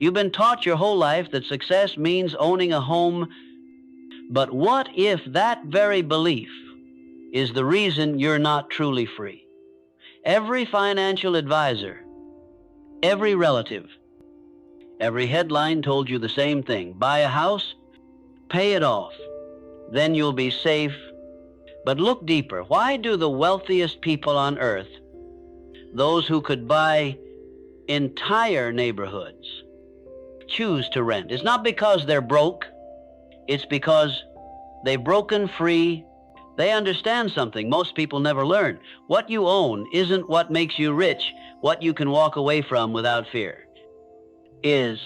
You've been taught your whole life that success means owning a home, but what if that very belief is the reason you're not truly free? Every financial advisor, every relative, every headline told you the same thing. Buy a house, pay it off, then you'll be safe. But look deeper. Why do the wealthiest people on earth, those who could buy entire neighborhoods, choose to rent? It's not because they're broke. It's because they've broken free. They understand something most people never learn. What you own isn't what makes you rich. What you can walk away from without fear is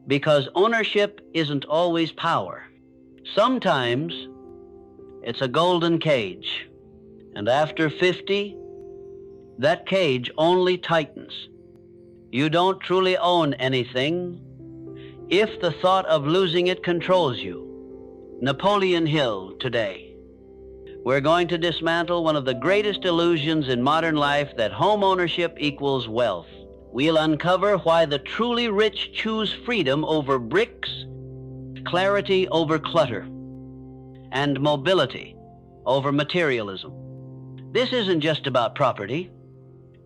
because ownership isn't always power. Sometimes it's a golden cage, and after 50, that cage only tightens. You don't truly own anything if the thought of losing it controls you. Napoleon Hill today. We're going to dismantle one of the greatest illusions in modern life, that home ownership equals wealth. We'll uncover why the truly rich choose freedom over bricks, clarity over clutter, and mobility over materialism. This isn't just about property.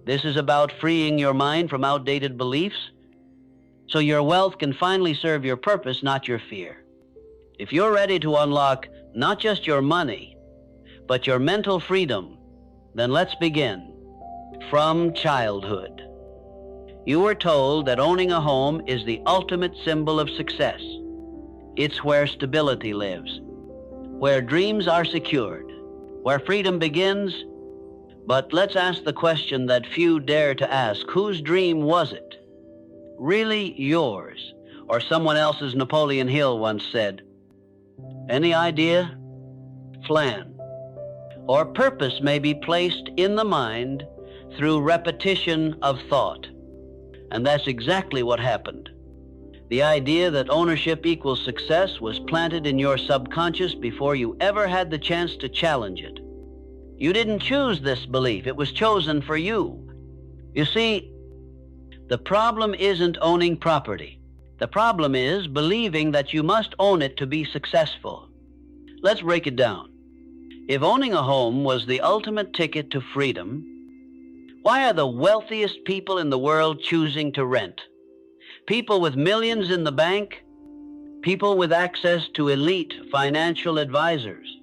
This is about freeing your mind from outdated beliefs so your wealth can finally serve your purpose, not your fear. If you're ready to unlock not just your money, but your mental freedom, then let's begin. From childhood, you were told that owning a home is the ultimate symbol of success. It's where stability lives, where dreams are secured, where freedom begins. But let's ask the question that few dare to ask. Whose dream was it? Really yours, or someone else's? Napoleon Hill once said, any idea, plan, or purpose may be placed in the mind through repetition of thought. And that's exactly what happened. The idea that ownership equals success was planted in your subconscious before you ever had the chance to challenge it. You didn't choose this belief. It was chosen for you. You see, the problem isn't owning property. The problem is believing that you must own it to be successful. Let's break it down. If owning a home was the ultimate ticket to freedom, why are the wealthiest people in the world choosing to rent? People with millions in the bank, people with access to elite financial advisors,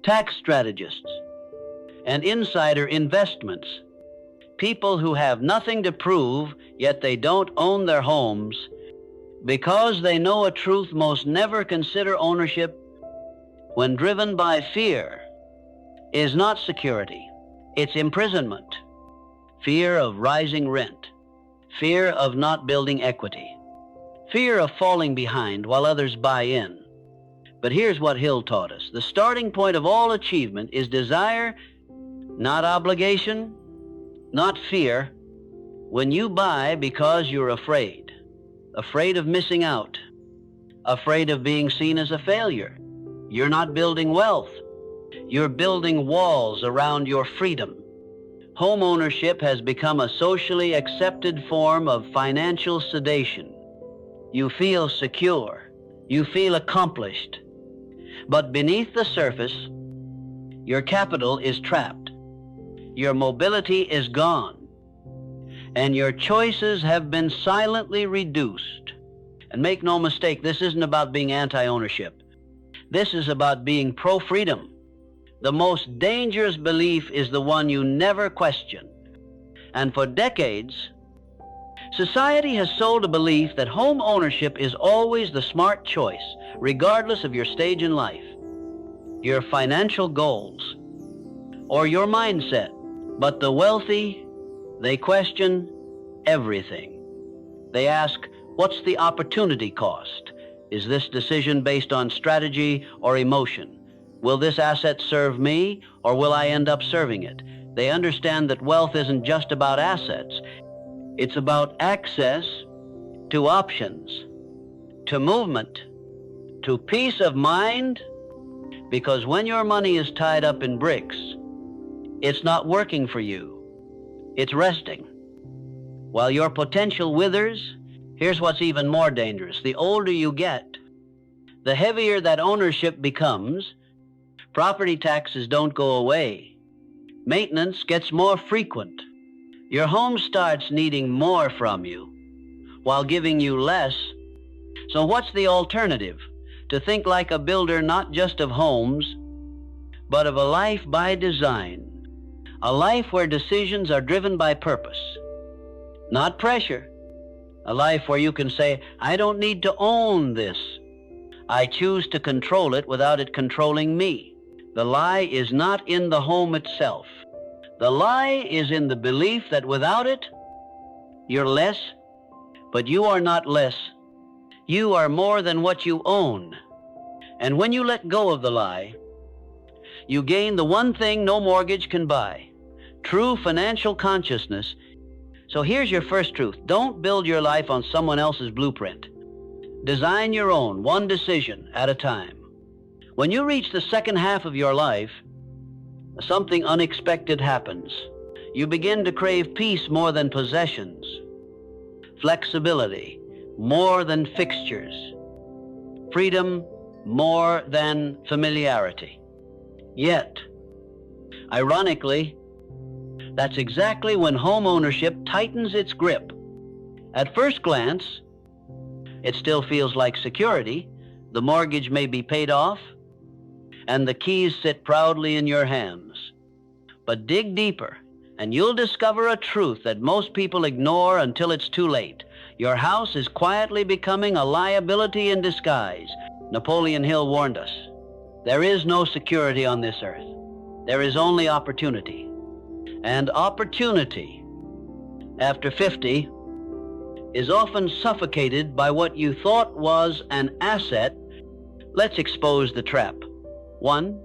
tax strategists, and insider investments. People who have nothing to prove, yet they don't own their homes because they know a truth: most never consider ownership when driven by fear is not security, it's imprisonment. Fear of rising rent, fear of not building equity, fear of falling behind while others buy in. But here's what Hill taught us. The starting point of all achievement is desire, not obligation, not fear. When you buy because you're afraid of missing out, afraid of being seen as a failure, you're not building wealth. You're building walls around your freedom. Home ownership has become a socially accepted form of financial sedation. You feel secure. You feel accomplished. But beneath the surface, your capital is trapped. Your mobility is gone. And your choices have been silently reduced. And make no mistake, this isn't about being anti-ownership. This is about being pro-freedom. The most dangerous belief is the one you never question. And for decades, society has sold a belief that home ownership is always the smart choice, regardless of your stage in life, your financial goals, or your mindset. But the wealthy, they question everything. They ask, what's the opportunity cost? Is this decision based on strategy or emotion? Will this asset serve me, or will I end up serving it? They understand that wealth isn't just about assets. It's about access to options, to movement, to peace of mind. Because when your money is tied up in bricks, it's not working for you. It's resting. While your potential withers Here's what's even more dangerous. The older you get, the heavier that ownership becomes. Property taxes don't go away. Maintenance gets more frequent. Your home starts needing more from you while giving you less. So what's the alternative? To think like a builder not just of homes, but of a life by design. A life where decisions are driven by purpose, not pressure. A life where you can say, I don't need to own this. I choose to control it without it controlling me. The lie is not in the home itself. The lie is in the belief that without it, you're less, but you are not less. You are more than what you own. And when you let go of the lie, you gain the one thing no mortgage can buy, true financial consciousness. So here's your first truth. Don't build your life on someone else's blueprint. Design your own, one decision at a time. When you reach the second half of your life, something unexpected happens. You begin to crave peace more than possessions, flexibility more than fixtures, freedom more than familiarity. Yet, ironically, that's exactly when home ownership tightens its grip. At first glance, it still feels like security. The mortgage may be paid off, and the keys sit proudly in your hands. But dig deeper, and you'll discover a truth that most people ignore until it's too late. Your house is quietly becoming a liability in disguise. Napoleon Hill warned us, there is no security on this earth. There is only opportunity. And opportunity, after 50, is often suffocated by what you thought was an asset. Let's expose the trap. 1.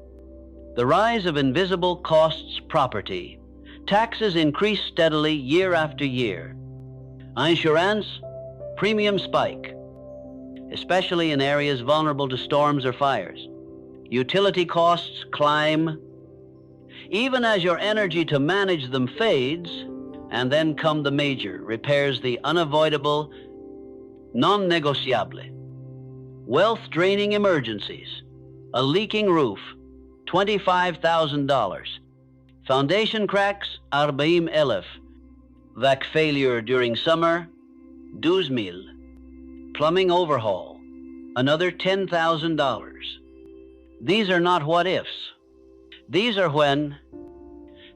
The rise of invisible costs property. Taxes increase steadily year after year. Insurance, premium spike, especially in areas vulnerable to storms or fires. Utility costs climb, even as your energy to manage them fades, and then come the major, repairs, the unavoidable, non-negotiable. Wealth-draining emergencies, a leaking roof, $25,000. Foundation cracks, 40,000. Vac failure during summer, 12,000. Plumbing overhaul, another $10,000. These are not what ifs. These are when,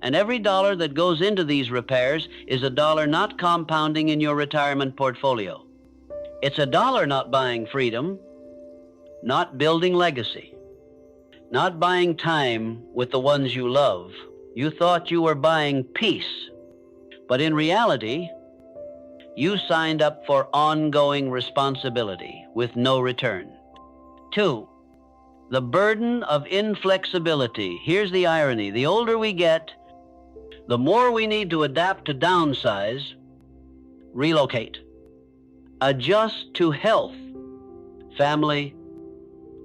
and every dollar that goes into these repairs is a dollar not compounding in your retirement portfolio. It's a dollar not buying freedom, not building legacy, not buying time with the ones you love. You thought you were buying peace, but in reality, you signed up for ongoing responsibility with no return. 2. The burden of inflexibility. Here's the irony. The older we get, the more we need to adapt to downsize, relocate, adjust to health, family,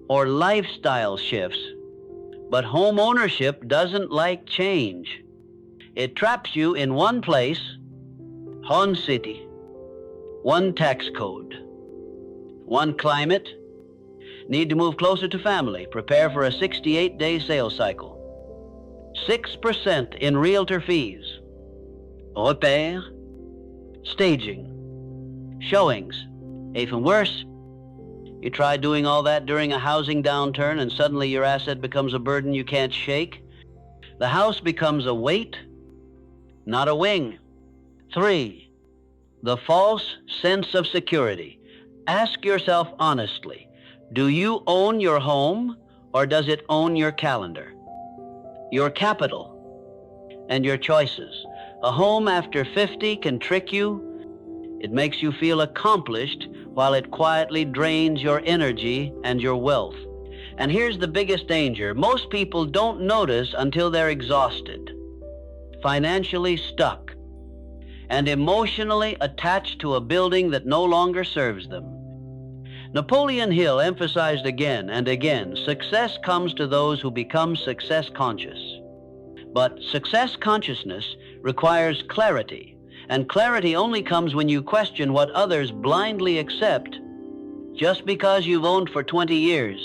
or lifestyle shifts. But home ownership doesn't like change. It traps you in one place, one city, one tax code, one climate. Need to move closer to family. Prepare for a 68-day sales cycle. 6% in realtor fees. Repair, staging, showings. Even worse, you try doing all that during a housing downturn and suddenly your asset becomes a burden you can't shake. The house becomes a weight, not a wing. 3. The false sense of security. Ask yourself honestly, do you own your home or does it own your calendar, your capital, and your choices? A home after 50 can trick you. It makes you feel accomplished while it quietly drains your energy and your wealth. And here's the biggest danger. Most people don't notice until they're exhausted, financially stuck, and emotionally attached to a building that no longer serves them. Napoleon Hill emphasized again and again, success comes to those who become success conscious. But success consciousness requires clarity, And clarity only comes when you question what others blindly accept. Just because you've owned for 20 years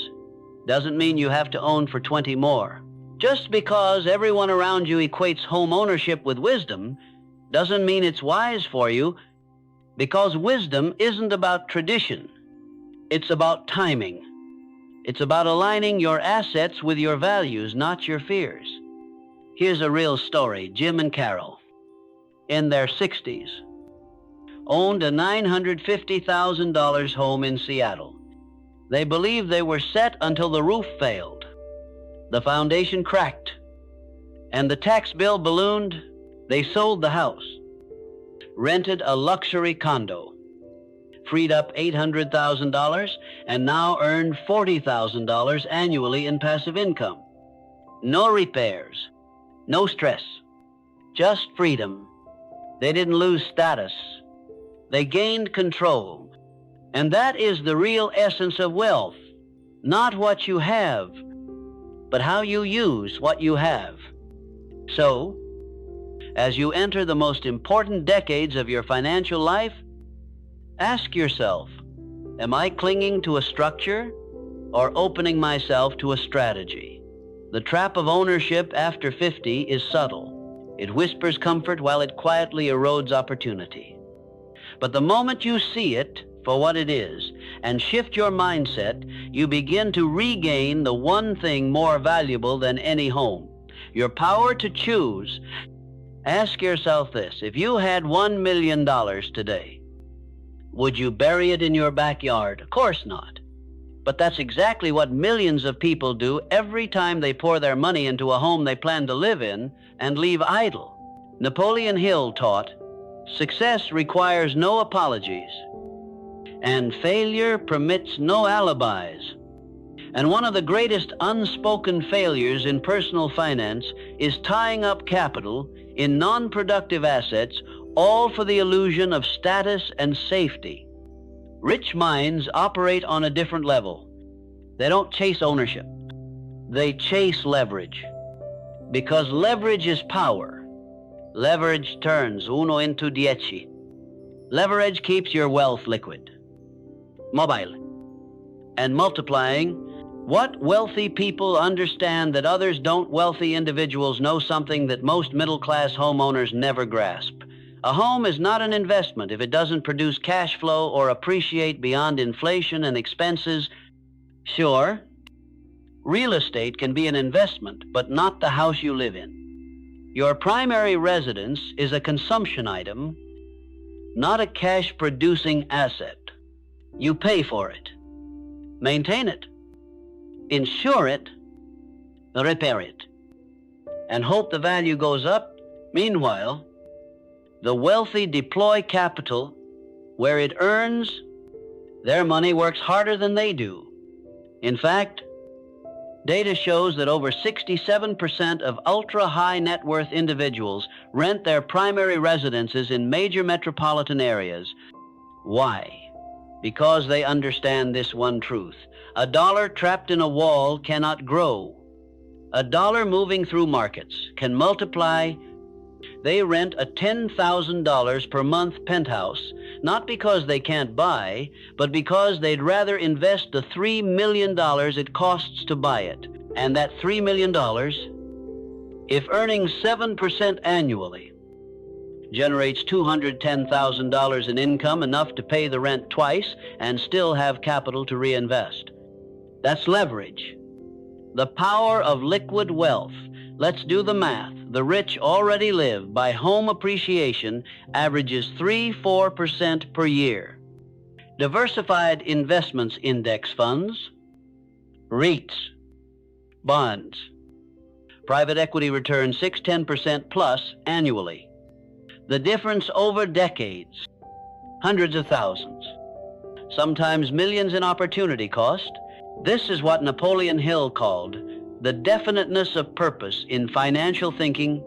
doesn't mean you have to own for 20 more. Just because everyone around you equates home ownership with wisdom doesn't mean it's wise for you, because wisdom isn't about tradition. It's about timing. It's about aligning your assets with your values, not your fears. Here's a real story. Jim and Carol, in their 60s, owned a $950,000 home in Seattle. They believed they were set until the roof failed, the foundation cracked, and the tax bill ballooned. They sold the house, rented a luxury condo, freed up $800,000, and now earned $40,000 annually in passive income. No repairs, no stress, just freedom. They didn't lose status. They gained control. And that is the real essence of wealth. Not what you have, but how you use what you have. So, as you enter the most important decades of your financial life, ask yourself, am I clinging to a structure or opening myself to a strategy? The trap of ownership after 50 is subtle. It whispers comfort while it quietly erodes opportunity. But the moment you see it for what it is and shift your mindset, you begin to regain the one thing more valuable than any home: your power to choose. Ask yourself this: if you had $1 million today, would you bury it in your backyard? Of course not. But that's exactly what millions of people do every time they pour their money into a home they plan to live in and leave idle. Napoleon Hill taught, success requires no apologies, and failure permits no alibis. And one of the greatest unspoken failures in personal finance is tying up capital in non-productive assets, all for the illusion of status and safety. Rich minds operate on a different level. They don't chase ownership. They chase leverage. Because leverage is power. Leverage turns uno into dieci. Leverage keeps your wealth liquid, mobile, and multiplying. What wealthy people understand that others don't? Wealthy individuals know something that most middle-class homeowners never grasp. A home is not an investment if it doesn't produce cash flow or appreciate beyond inflation and expenses. Sure, real estate can be an investment, but not the house you live in. Your primary residence is a consumption item, not a cash-producing asset. You pay for it, maintain it, insure it, repair it, and hope the value goes up. Meanwhile, the wealthy deploy capital where it earns. Their money works harder than they do. In fact, data shows that over 67% of ultra-high net worth individuals rent their primary residences in major metropolitan areas. Why? Because they understand this one truth: a dollar trapped in a wall cannot grow. A dollar moving through markets can multiply. They rent a $10,000 per month penthouse, not because they can't buy, but because they'd rather invest the $3 million it costs to buy it. And that $3 million, if earning 7% annually, generates $210,000 in income, enough to pay the rent twice and still have capital to reinvest. That's leverage. The power of liquid wealth. Let's do the math. The rich already live by home appreciation, averages 3-4% per year. Diversified investments index funds, REITs, bonds, private equity return 6-10% plus annually. The difference over decades, hundreds of thousands, sometimes millions in opportunity cost. This is what Napoleon Hill called the definiteness of purpose in financial thinking.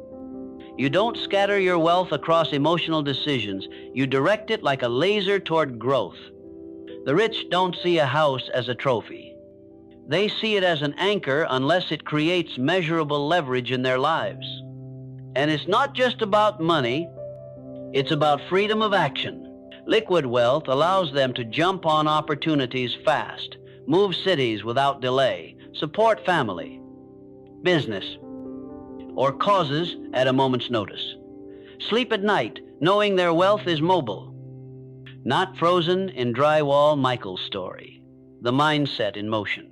You don't scatter your wealth across emotional decisions. You direct it like a laser toward growth. The rich don't see a house as a trophy. They see it as an anchor unless it creates measurable leverage in their lives. And it's not just about money. It's about freedom of action. Liquid wealth allows them to jump on opportunities fast, move cities without delay, support family, business, or causes at a moment's notice. Sleep at night knowing their wealth is mobile, not frozen in drywall. Michael's story, the mindset in motion.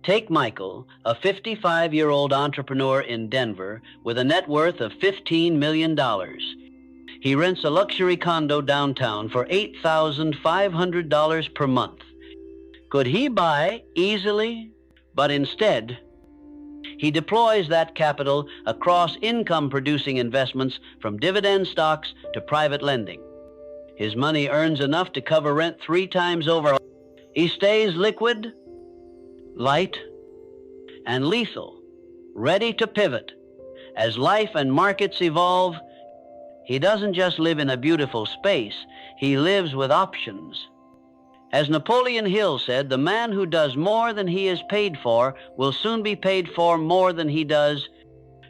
Take Michael, a 55-year-old entrepreneur in Denver with a net worth of $15 million. He rents a luxury condo downtown for $8,500 per month. Could he buy easily? But instead, he deploys that capital across income-producing investments from dividend stocks to private lending. His money earns enough to cover rent 3 times over. He stays liquid, light, and lethal, ready to pivot. As life and markets evolve, he doesn't just live in a beautiful space, he lives with options. As Napoleon Hill said, the man who does more than he is paid for will soon be paid for more than he does.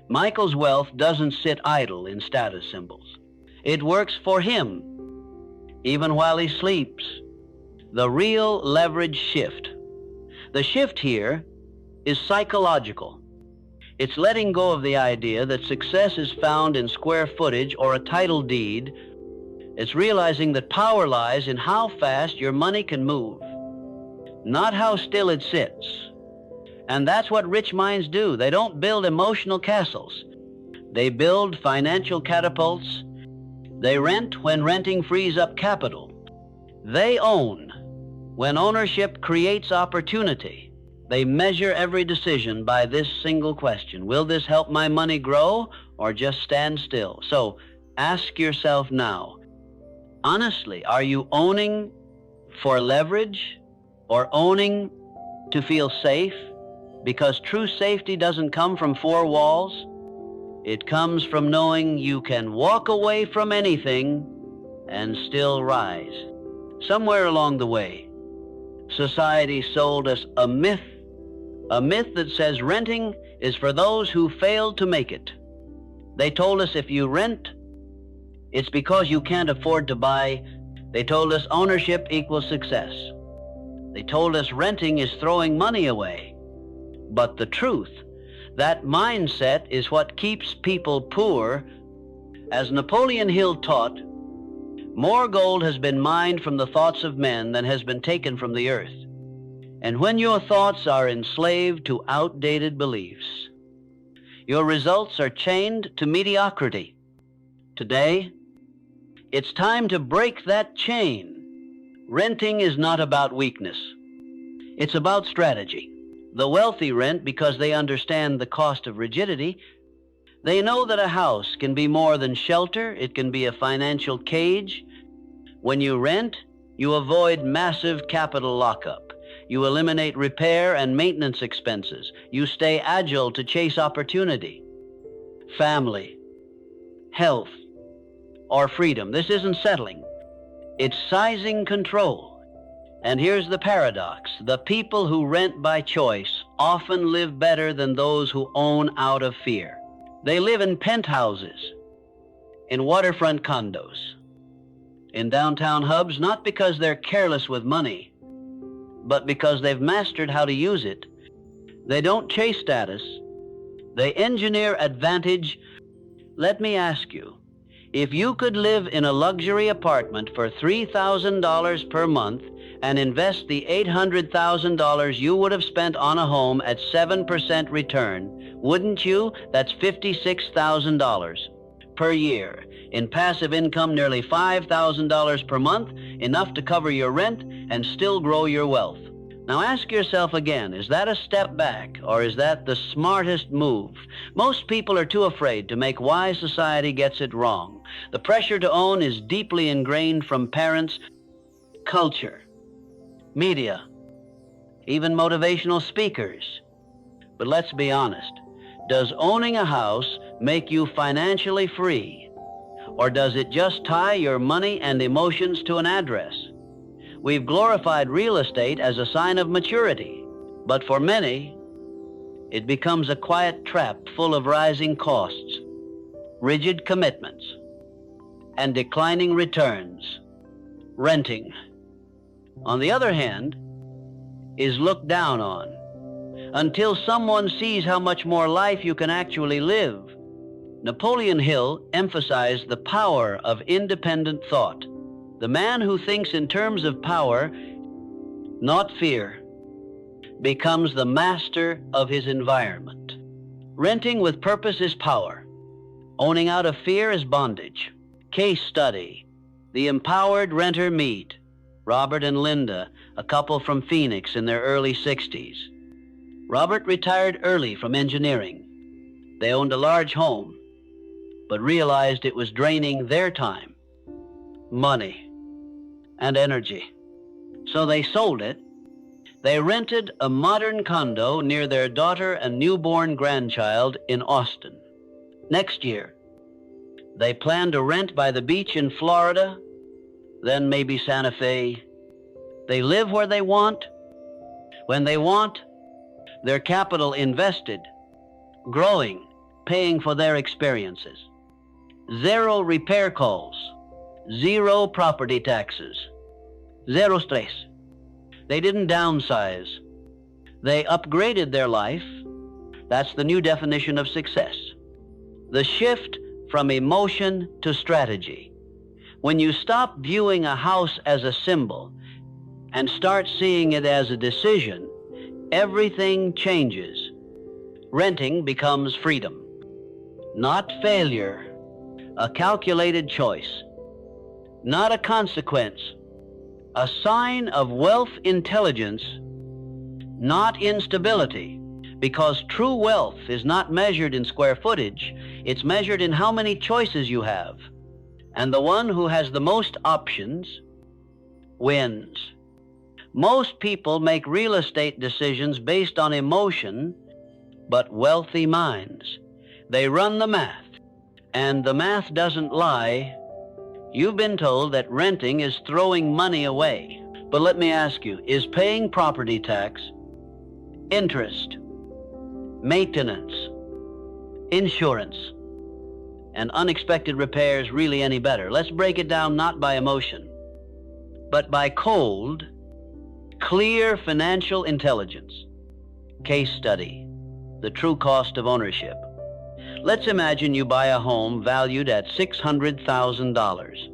Michael's wealth doesn't sit idle in status symbols. It works for him, even while he sleeps. The real leverage shift. The shift here is psychological. It's letting go of the idea that success is found in square footage or a title deed. It's realizing that power lies in how fast your money can move, not how still it sits. And that's what rich minds do. They don't build emotional castles. They build financial catapults. They rent when renting frees up capital. They own when ownership creates opportunity. They measure every decision by this single question: will this help my money grow or just stand still? So ask yourself now, honestly, are you owning for leverage or owning to feel safe? Because true safety doesn't come from 4 walls. It comes from knowing you can walk away from anything and still rise. Somewhere along the way, society sold us a myth that says renting is for those who failed to make it. They told us if you rent, it's because you can't afford to buy. They told us ownership equals success. They told us renting is throwing money away. But the truth, that mindset is what keeps people poor. As Napoleon Hill taught, more gold has been mined from the thoughts of men than has been taken from the earth. And when your thoughts are enslaved to outdated beliefs, your results are chained to mediocrity. Today, it's time to break that chain. Renting is not about weakness. It's about strategy. The wealthy rent because they understand the cost of rigidity. They know that a house can be more than shelter. It can be a financial cage. When you rent, you avoid massive capital lockup. You eliminate repair and maintenance expenses. You stay agile to chase opportunity. Family, health, or freedom. This isn't settling. It's sizing control. And here's the paradox. The people who rent by choice often live better than those who own out of fear. They live in penthouses, in waterfront condos, in downtown hubs, not because they're careless with money, but because they've mastered how to use it. They don't chase status. They engineer advantage. Let me ask you, if you could live in a luxury apartment for $3,000 per month and invest the $800,000 you would have spent on a home at 7% return, wouldn't you? That's $56,000 per year. In passive income, nearly $5,000 per month, enough to cover your rent and still grow your wealth. Now ask yourself again, is that a step back or is that the smartest move? Most people are too afraid to make why society gets it wrong. The pressure to own is deeply ingrained from parents, culture, media, even motivational speakers. But let's be honest, does owning a house make you financially free? Or does it just tie your money and emotions to an address? We've glorified real estate as a sign of maturity, but for many, it becomes a quiet trap full of rising costs, rigid commitments, and declining returns. Renting, on the other hand, is looked down on until someone sees how much more life you can actually live. Napoleon Hill emphasized the power of independent thought. The man who thinks in terms of power, not fear, becomes the master of his environment. Renting with purpose is power. Owning out of fear is bondage. Case study. The empowered renter meet Robert and Linda, a couple from Phoenix in their early 60s. Robert retired early from engineering. They owned a large home, but realized it was draining their time, money, and energy. So they sold it. They rented a modern condo near their daughter and newborn grandchild in Austin. Next year, they plan to rent by the beach in Florida, then maybe Santa Fe. They live where they want, when they want, their capital invested, growing, paying for their experiences. 0 repair calls, 0 property taxes, 0 stress. They didn't downsize. They upgraded their life. That's the new definition of success. The shift from emotion to strategy. When you stop viewing a house as a symbol and start seeing it as a decision, everything changes. Renting becomes freedom, not failure, a calculated choice, not a consequence, a sign of wealth intelligence, not instability, because true wealth is not measured in square footage, it's measured in how many choices you have. And the one who has the most options wins. Most people make real estate decisions based on emotion, but wealthy minds, they run the math, and the math doesn't lie. You've been told that renting is throwing money away. But let me ask you, is paying property tax, interest, maintenance, insurance, and unexpected repairs really any better? Let's break it down not by emotion, but by cold, clear financial intelligence. Case study, the true cost of ownership. Let's imagine you buy a home valued at $600,000.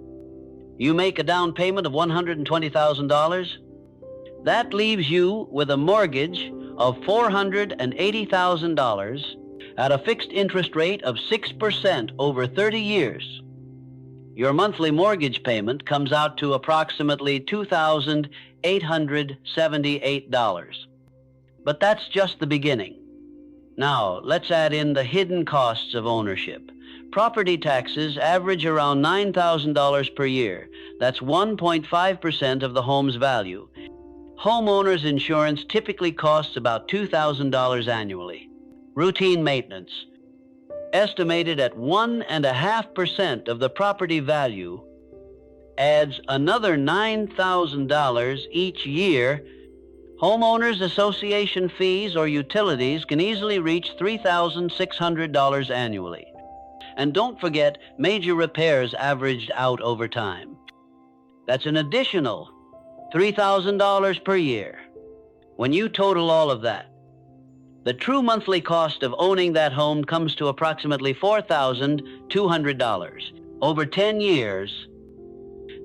You make a down payment of $120,000. That leaves you with a mortgage of $480,000 at a fixed interest rate of 6% over 30 years. Your monthly mortgage payment comes out to approximately $2,878. But that's just the beginning. Now, let's add in the hidden costs of ownership. Property taxes average around $9,000 per year. That's 1.5% of the home's value. Homeowners insurance typically costs about $2,000 annually. Routine maintenance, estimated at 1.5% of the property value, adds another $9,000 each year. Homeowners association fees or utilities can easily reach $3,600 annually. And don't forget major repairs averaged out over time. That's an additional $3,000 per year. When you total all of that, the true monthly cost of owning that home comes to approximately $4,200. Over 10 years,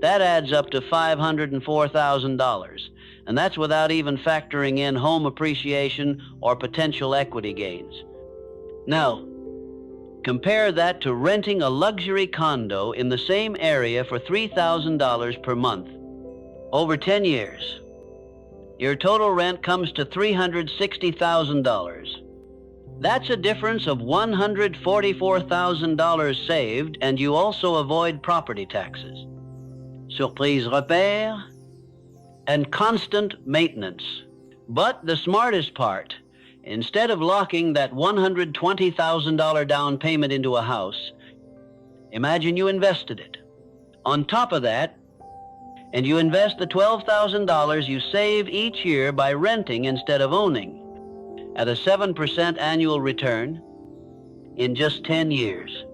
that adds up to $504,000. And that's without even factoring in home appreciation or potential equity gains. Now, compare that to renting a luxury condo in the same area for $3,000 per month. Over 10 years, your total rent comes to $360,000. That's a difference of $144,000 saved, and you also avoid property taxes, surprise repairs, and constant maintenance. But the smartest part, instead of locking that $120,000 down payment into a house, imagine you invested it. On top of that, and you invest the $12,000 you save each year by renting instead of owning at a 7% annual return in just 10 years.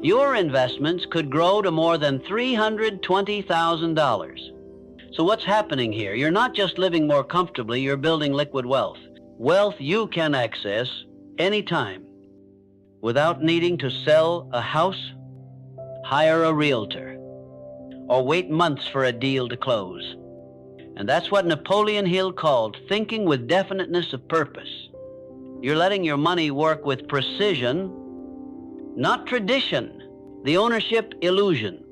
your investments could grow to more than $320,000. So what's happening here? You're not just living more comfortably, you're building liquid wealth. Wealth you can access anytime without needing to sell a house, hire a realtor, or wait months for a deal to close. And that's what Napoleon Hill called thinking with definiteness of purpose. You're letting your money work with precision, not tradition, the ownership illusion.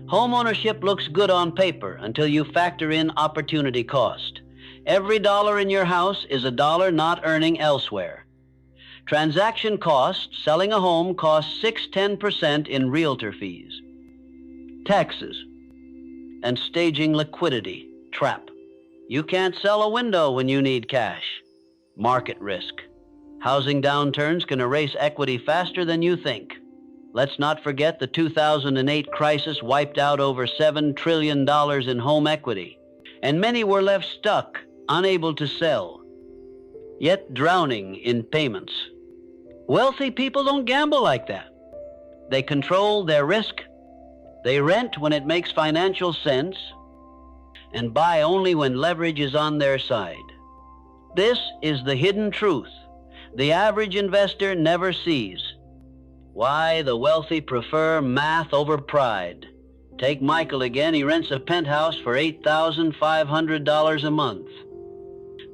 Home ownership looks good on paper until you factor in opportunity cost. Every dollar in your house is a dollar not earning elsewhere. Transaction costs, selling a home, costs 6-10% in realtor fees. Taxes and staging liquidity trap. You can't sell a window when you need cash. Market risk. Housing downturns can erase equity faster than you think. Let's not forget the 2008 crisis wiped out over $7 trillion in home equity, and many were left stuck, unable to sell, yet drowning in payments. Wealthy people don't gamble like that. They control their risk. They rent when it makes financial sense and buy only when leverage is on their side. This is the hidden truth the average investor never sees. Why the wealthy prefer math over pride. Take Michael again. He rents a penthouse for $8,500 a month.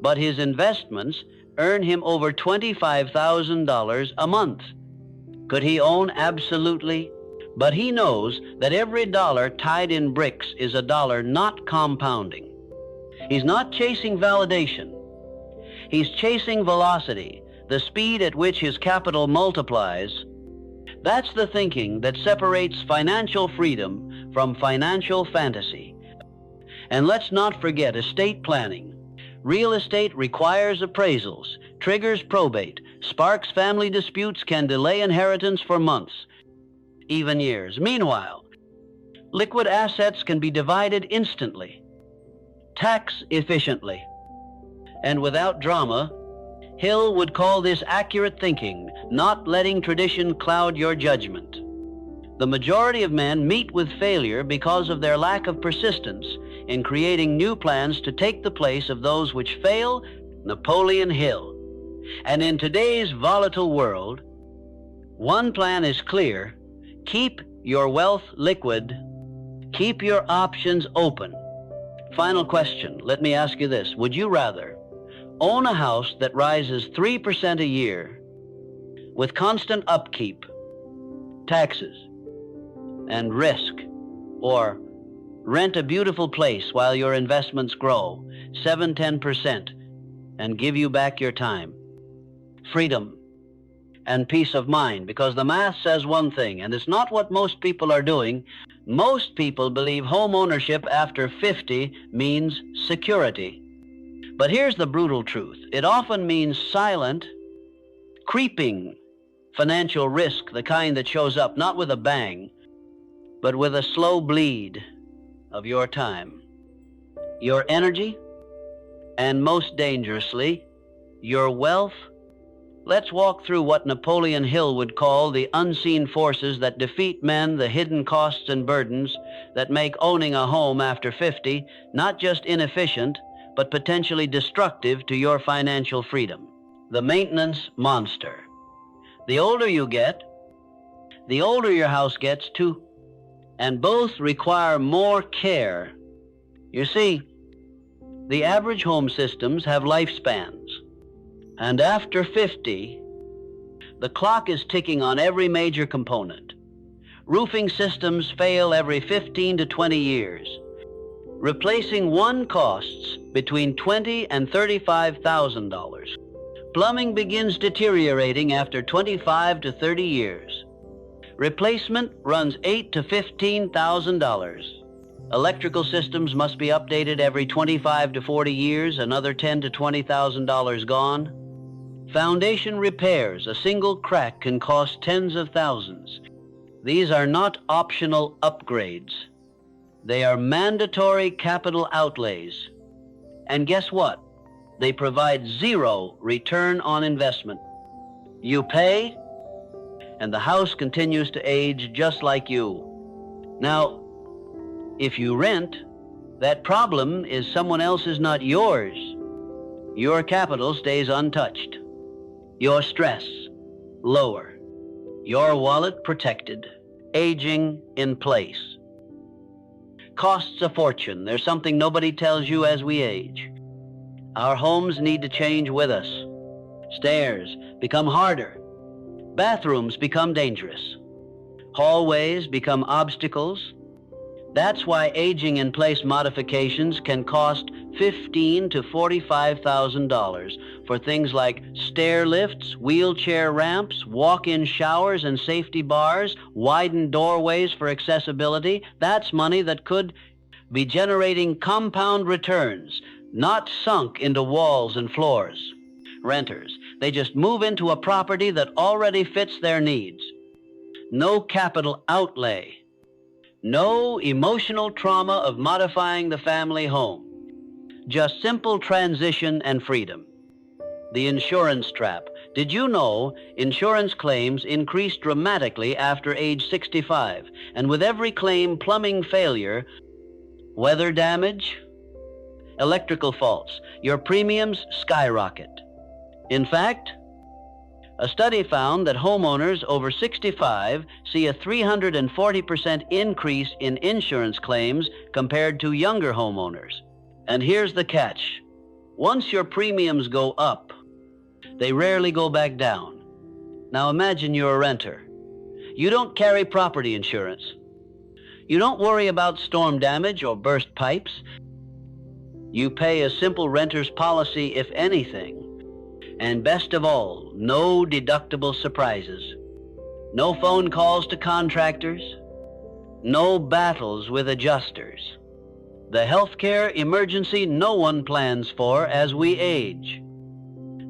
But his investments earn him over $25,000 a month. Could he own? Absolutely. But he knows that every dollar tied in bricks is a dollar not compounding. He's not chasing validation. He's chasing velocity, the speed at which his capital multiplies. That's the thinking that separates financial freedom from financial fantasy. And let's not forget estate planning. Real estate requires appraisals, triggers probate, sparks family disputes, can delay inheritance for months, even years. Meanwhile, liquid assets can be divided instantly, tax efficiently, and without drama. Hill would call this accurate thinking, not letting tradition cloud your judgment. The majority of men meet with failure because of their lack of persistence in creating new plans to take the place of those which fail. Napoleon Hill. And in today's volatile world, one plan is clear: keep your wealth liquid, keep your options open. Final question, let me ask you this. Would you rather own a house that rises 3% a year with constant upkeep, taxes, and risk, or rent a beautiful place while your investments grow 7-10% and give you back your time, freedom, and peace of mind? Because the math says one thing, and it's not what most people are doing. Most people believe home ownership after 50 means security. But here's the brutal truth. It often means silent, creeping financial risk, the kind that shows up not with a bang, but with a slow bleed of your time, your energy, and most dangerously, your wealth. Let's walk through what Napoleon Hill would call the unseen forces that defeat men, the hidden costs and burdens that make owning a home after 50 not just inefficient, but potentially destructive to your financial freedom. The maintenance monster. The older you get, the older your house gets too, and both require more care. You see, the average home systems have lifespans, and after 50, the clock is ticking on every major component. Roofing systems fail every 15 to 20 years. Replacing one costs between $20,000 and $35,000. Plumbing begins deteriorating after 25 to 30 years. Replacement runs $8,000 to $15,000. Electrical systems must be updated every 25 to 40 years, another $10,000 to $20,000 gone. Foundation repairs, a single crack can cost tens of thousands. These are not optional upgrades. They are mandatory capital outlays. And guess what? They provide zero return on investment. You pay, and the house continues to age just like you. Now, if you rent, that problem is someone else's, not yours. Your capital stays untouched. Your stress lower. Your wallet protected. Aging in place. Costs a fortune. There's something nobody tells you as we age. Our homes need to change with us. Stairs become harder. Bathrooms become dangerous. Hallways become obstacles. That's why aging in place modifications can cost $15,000 to $45,000 for things like stair lifts, wheelchair ramps, walk-in showers and safety bars, widened doorways for accessibility. That's money that could be generating compound returns, not sunk into walls and floors. Renters, they just move into a property that already fits their needs. No capital outlay. No emotional trauma of modifying the family home. Just simple transition and freedom. The insurance trap. Did you know insurance claims increase dramatically after age 65? And with every claim, plumbing failure, weather damage, electrical faults, your premiums skyrocket. In fact, a study found that homeowners over 65 see a 340% increase in insurance claims compared to younger homeowners. And here's the catch. Once your premiums go up, they rarely go back down. Now imagine you're a renter. You don't carry property insurance. You don't worry about storm damage or burst pipes. You pay a simple renter's policy, if anything. And best of all, no deductible surprises. No phone calls to contractors. No battles with adjusters. The healthcare emergency no one plans for as we age.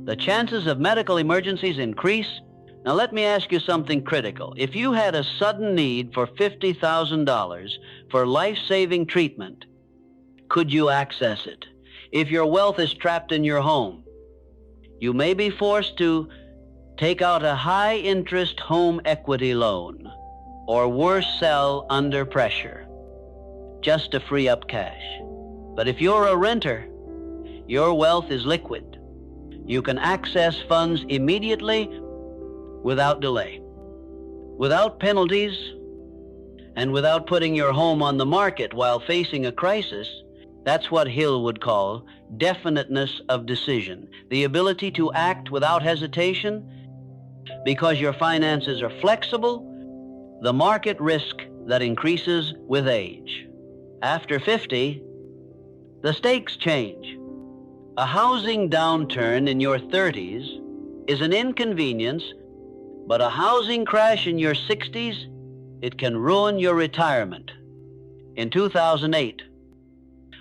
The chances of medical emergencies increase. Now let me ask you something critical. If you had a sudden need for $50,000 for life-saving treatment, could you access it? If your wealth is trapped in your home, you may be forced to take out a high-interest home equity loan, or worse, sell under pressure, just to free up cash. But if you're a renter, your wealth is liquid. You can access funds immediately without delay, without penalties, and without putting your home on the market while facing a crisis. That's what Hill would call definiteness of decision, the ability to act without hesitation because your finances are flexible, the market risk that increases with age. After 50, the stakes change. A housing downturn in your 30s is an inconvenience, but a housing crash in your 60s, it can ruin your retirement. In 2008,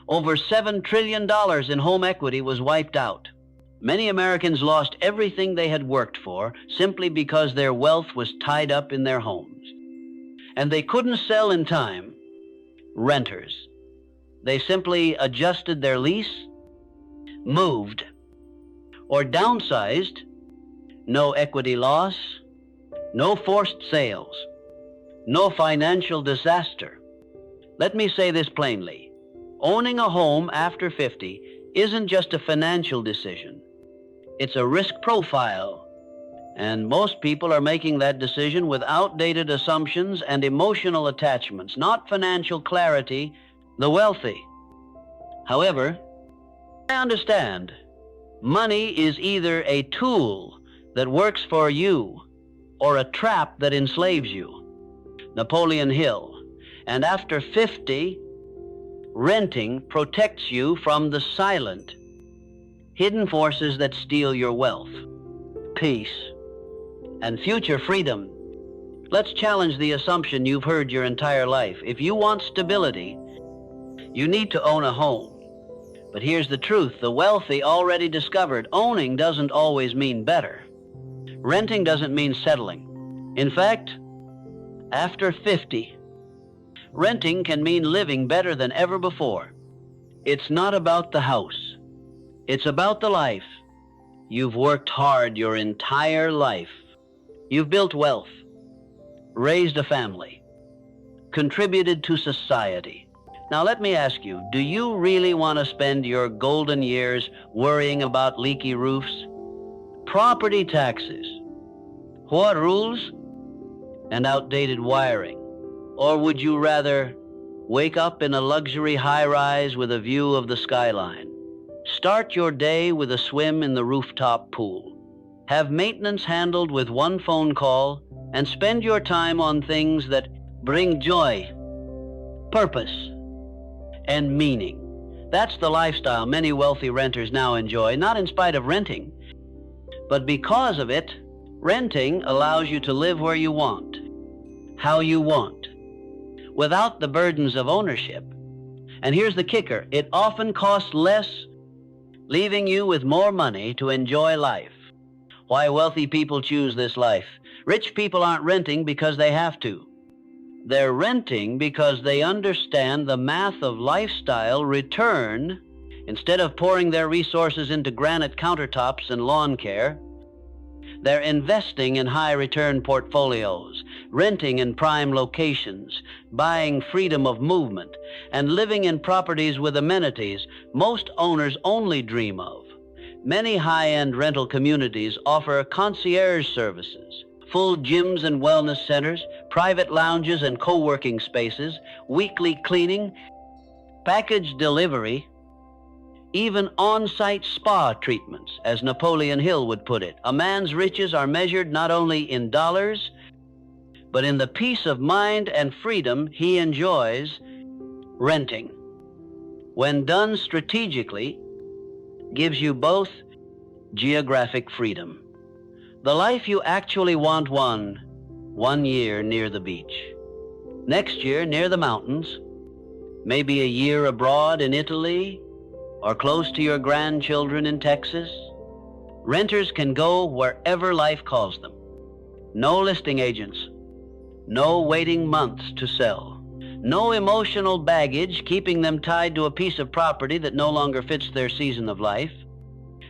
over $7 trillion in home equity was wiped out. Many Americans lost everything they had worked for simply because their wealth was tied up in their homes. And they couldn't sell in time. Renters. They simply adjusted their lease, moved, or downsized. No equity loss, no forced sales, no financial disaster. Let me say this plainly. Owning a home after 50 isn't just a financial decision. It's a risk profile. And most people are making that decision with outdated assumptions and emotional attachments, not financial clarity, the wealthy. However, I understand money is either a tool that works for you or a trap that enslaves you. Napoleon Hill. And after 50, renting protects you from the silent, hidden forces that steal your wealth, peace, and future freedom. Let's challenge the assumption you've heard your entire life. If you want stability, you need to own a home. But here's the truth. The wealthy already discovered owning doesn't always mean better. Renting doesn't mean settling. In fact, after 50, renting can mean living better than ever before. It's not about the house. It's about the life. You've worked hard your entire life. You've built wealth. raised a family, contributed to society. Now let me ask you, do you really want to spend your golden years worrying about leaky roofs, property taxes, what rules, and outdated wiring? Or would you rather wake up in a luxury high-rise with a view of the skyline, start your day with a swim in the rooftop pool, have maintenance handled with one phone call, and spend your time on things that bring joy, purpose, and meaning? That's the lifestyle many wealthy renters now enjoy, not in spite of renting, but because of it. Renting allows you to live where you want, how you want, without the burdens of ownership. And here's the kicker: it often costs less, leaving you with more money to enjoy life. Why wealthy people choose this life? Rich people aren't renting because they have to. They're renting because they understand the math of lifestyle return. Instead of pouring their resources into granite countertops and lawn care, they're investing in high-return portfolios, renting in prime locations, buying freedom of movement, and living in properties with amenities most owners only dream of. Many high-end rental communities offer concierge services, full gyms and wellness centers, private lounges and co-working spaces, weekly cleaning, package delivery, even on-site spa treatments. As Napoleon Hill would put it, a man's riches are measured not only in dollars, but in the peace of mind and freedom he enjoys. Renting, when done strategically, gives you both geographic freedom. The life you actually want: one year near the beach, next year near the mountains, maybe a year abroad in Italy, or close to your grandchildren in Texas. Renters can go wherever life calls them. No listing agents, no waiting months to sell, no emotional baggage keeping them tied to a piece of property that no longer fits their season of life.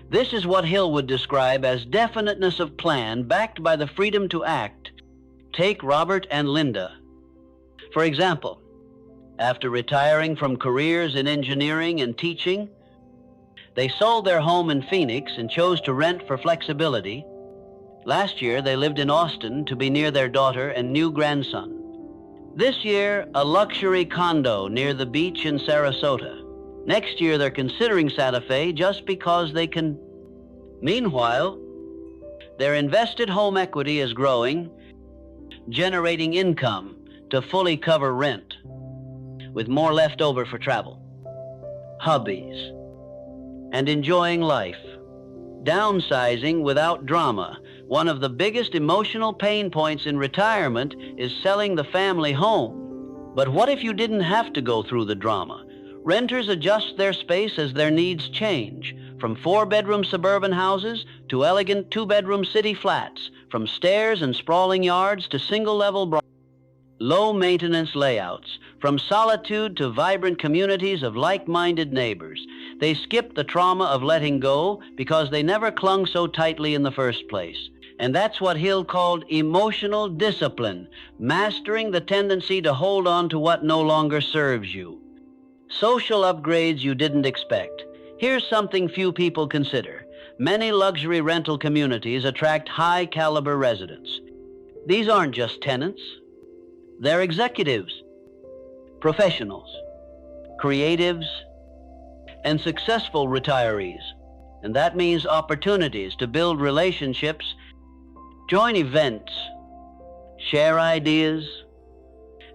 This is what Hill would describe as definiteness of plan backed by the freedom to act. Take Robert and Linda, for example. After retiring from careers in engineering and teaching, they sold their home in Phoenix and chose to rent for flexibility. Last year, they lived in Austin to be near their daughter and new grandson. This year, a luxury condo near the beach in Sarasota. Next year, they're considering Santa Fe just because they can. Meanwhile, their invested home equity is growing, generating income to fully cover rent, with more left over for travel, hobbies, and enjoying life. Downsizing without drama. One of the biggest emotional pain points in retirement is selling the family home. But what if you didn't have to go through the drama? Renters adjust their space as their needs change, from 4-bedroom suburban houses to elegant 2-bedroom city flats, from stairs and sprawling yards to single-level low-maintenance layouts, from solitude to vibrant communities of like-minded neighbors. They skip the trauma of letting go because they never clung so tightly in the first place. And that's what Hill called emotional discipline, mastering the tendency to hold on to what no longer serves you. Social upgrades you didn't expect. Here's something few people consider. Many luxury rental communities attract high-caliber residents. These aren't just tenants. They're executives, professionals, creatives, and successful retirees. And that means opportunities to build relationships, join events, share ideas,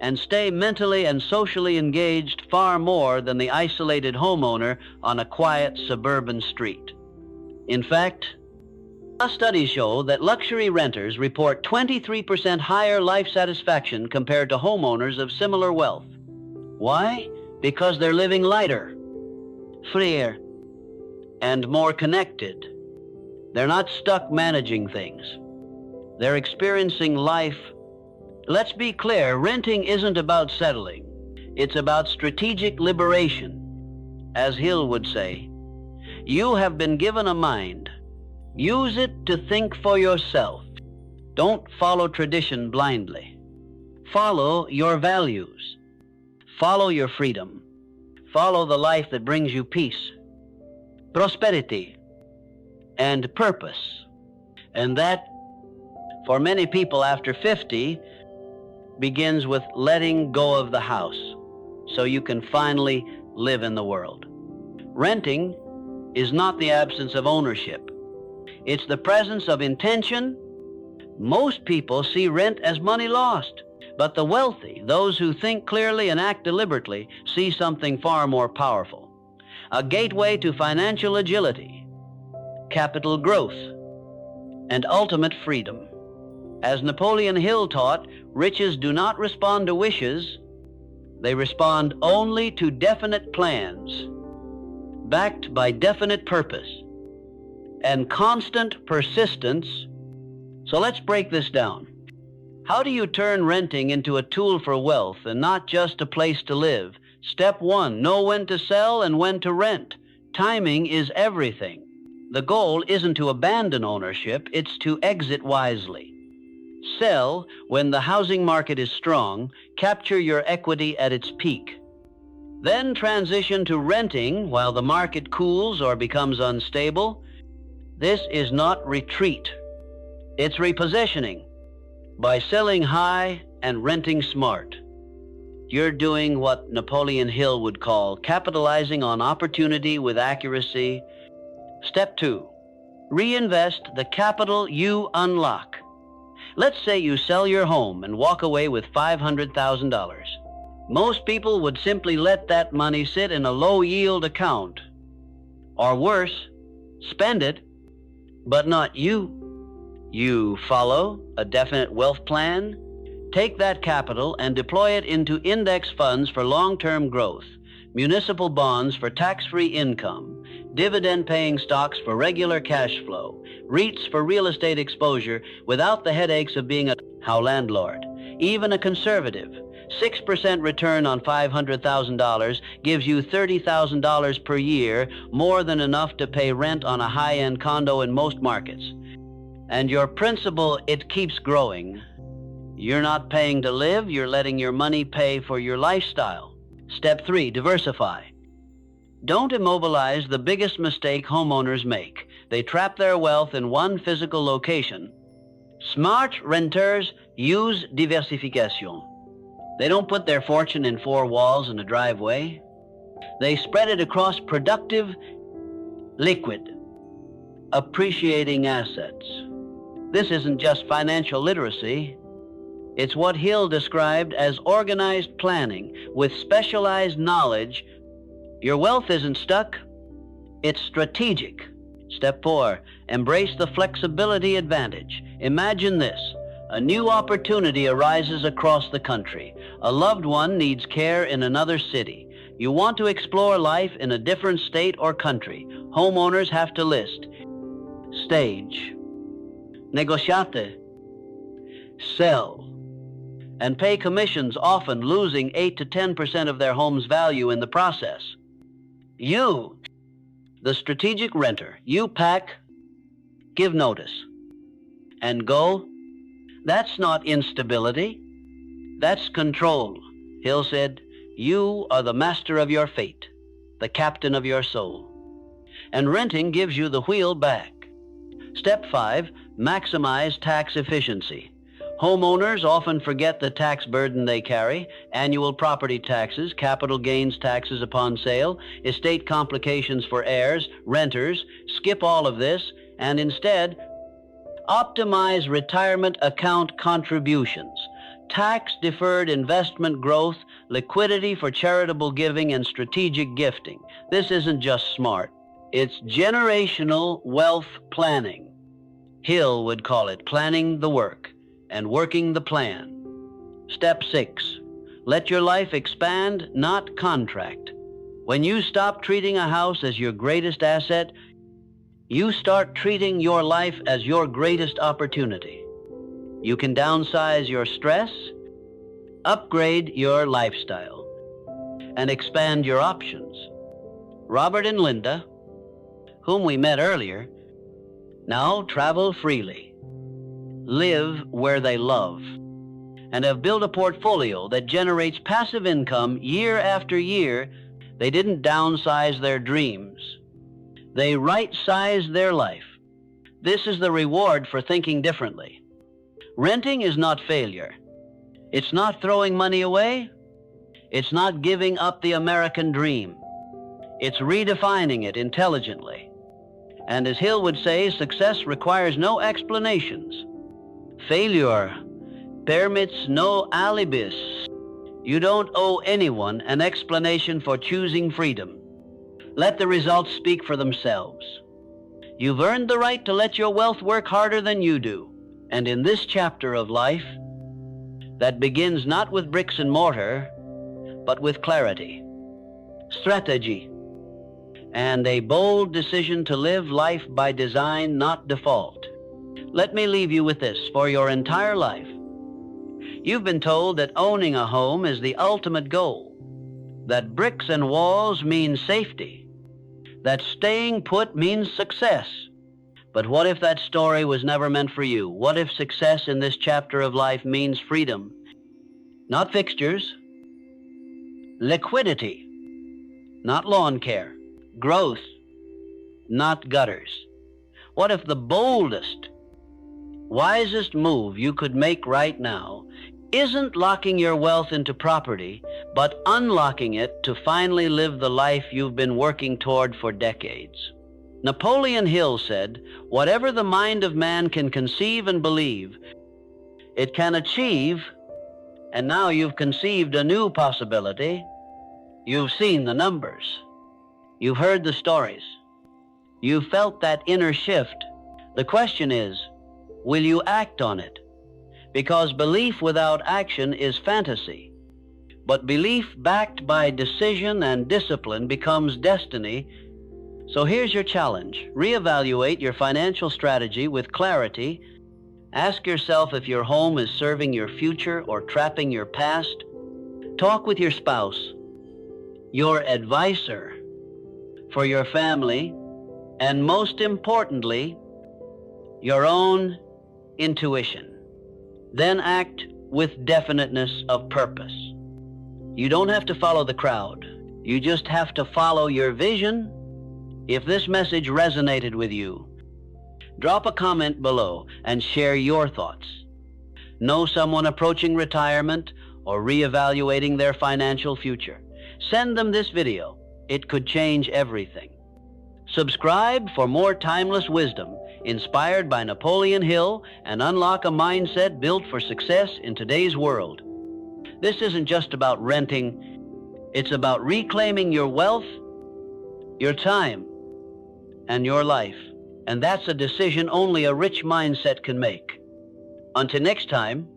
and stay mentally and socially engaged far more than the isolated homeowner on a quiet suburban street. In fact, studies show that luxury renters report 23% higher life satisfaction compared to homeowners of similar wealth. Why? Because they're living lighter, freer, and more connected. They're not stuck managing things. They're experiencing life. Let's be clear, renting isn't about settling. It's about strategic liberation. As Hill would say, you have been given a mind. Use it to think for yourself. Don't follow tradition blindly. Follow your values. Follow your freedom. Follow the life that brings you peace, prosperity, and purpose. And that, for many people after 50, begins with letting go of the house so you can finally live in the world. Renting is not the absence of ownership. It's the presence of intention. Most people see rent as money lost, but the wealthy, those who think clearly and act deliberately, see something far more powerful. A gateway to financial agility, capital growth, and ultimate freedom. As Napoleon Hill taught, riches do not respond to wishes. They respond only to definite plans, backed by definite purpose and constant persistence. So let's break this down. How do you turn renting into a tool for wealth and not just a place to live? Step 1, know when to sell and when to rent. Timing is everything. The goal isn't to abandon ownership, it's to exit wisely. Sell when the housing market is strong, capture your equity at its peak. Then transition to renting while the market cools or becomes unstable. This is not retreat. It's repositioning. By selling high and renting smart, you're doing what Napoleon Hill would call capitalizing on opportunity with accuracy. Step 2, reinvest the capital you unlock. Let's say you sell your home and walk away with $500,000. Most people would simply let that money sit in a low-yield account. Or worse, spend it, but not you. You follow a definite wealth plan, take that capital and deploy it into index funds for long-term growth, municipal bonds for tax-free income, dividend-paying stocks for regular cash flow, REITs for real estate exposure without the headaches of being a landlord. Even a conservative 6% return on $500,000 gives you $30,000 per year, more than enough to pay rent on a high-end condo in most markets. And your principal, it keeps growing. You're not paying to live, you're letting your money pay for your lifestyle. Step 3, diversify. Don't immobilize the biggest mistake homeowners make. They trap their wealth in one physical location. Smart renters use diversification. They don't put their fortune in 4 walls and a driveway. They spread it across productive, liquid, appreciating assets. This isn't just financial literacy. It's what Hill described as organized planning with specialized knowledge. Your wealth isn't stuck, it's strategic. Step 4, embrace the flexibility advantage. Imagine this. A new opportunity arises across the country. A loved one needs care in another city. You want to explore life in a different state or country. Homeowners have to list, stage, negociate, sell, and pay commissions, often losing 8 to 10% of their home's value in the process. You, the strategic renter, you pack, give notice, and go. That's not instability. That's control. Hill said, you are the master of your fate, the captain of your soul. And renting gives you the wheel back. Step 5, maximize tax efficiency. Homeowners often forget the tax burden they carry: annual property taxes, capital gains taxes upon sale, estate complications for heirs, renters. Skip all of this and instead optimize retirement account contributions, tax-deferred investment growth, liquidity for charitable giving, and strategic gifting. This isn't just smart. It's generational wealth planning. Hill would call it planning the work and working the plan. Step 6, let your life expand, not contract. When you stop treating a house as your greatest asset, you start treating your life as your greatest opportunity. You can downsize your stress, upgrade your lifestyle, and expand your options. Robert and Linda, whom we met earlier, now travel freely, live where they love, and have built a portfolio that generates passive income year after year, they didn't downsize their dreams. They right-sized their life. This is the reward for thinking differently. Renting is not failure. It's not throwing money away. It's not giving up the American dream. It's redefining it intelligently. And as Hill would say, success requires no explanations. Failure permits no alibis. You don't owe anyone an explanation for choosing freedom. Let the results speak for themselves. You've earned the right to let your wealth work harder than you do. And in this chapter of life, that begins not with bricks and mortar, but with clarity, strategy, and a bold decision to live life by design, not default. Let me leave you with this for your entire life. You've been told that owning a home is the ultimate goal, that bricks and walls mean safety, that staying put means success. But what if that story was never meant for you? What if success in this chapter of life means freedom? Not fixtures, liquidity, not lawn care, growth, not gutters. What if the boldest, wisest move you could make right now isn't locking your wealth into property, but unlocking it to finally live the life you've been working toward for decades? Napoleon Hill said, "Whatever the mind of man can conceive and believe, it can achieve." And now you've conceived a new possibility. You've seen the numbers. You've heard the stories. You've felt that inner shift. The question is, will you act on it? Because belief without action is fantasy. But belief backed by decision and discipline becomes destiny. So here's your challenge. Reevaluate your financial strategy with clarity. Ask yourself if your home is serving your future or trapping your past. Talk with your spouse, your advisor, for your family, and most importantly, your own intuition. Then act with definiteness of purpose. You don't have to follow the crowd. You just have to follow your vision. If this message resonated with you, drop a comment below and share your thoughts. Know someone approaching retirement or reevaluating their financial future? Send them this video. It could change everything. Subscribe for more timeless wisdom inspired by Napoleon Hill and unlock a mindset built for success in today's world. This isn't just about renting. It's about reclaiming your wealth, your time, and your life. And that's a decision only a rich mindset can make. Until next time,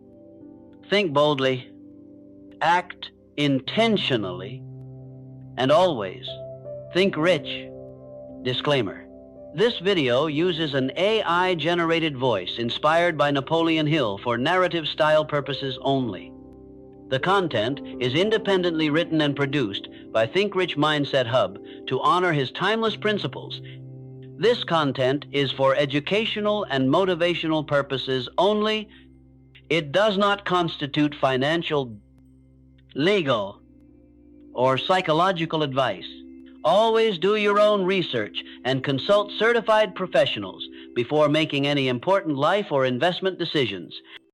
think boldly, act intentionally, and always think rich. Disclaimer. This video uses an AI-generated voice inspired by Napoleon Hill for narrative-style purposes only. The content is independently written and produced by Think Rich Mindset Hub to honor his timeless principles. This content is for educational and motivational purposes only. It does not constitute financial, legal, or psychological advice. Always do your own research and consult certified professionals before making any important life or investment decisions.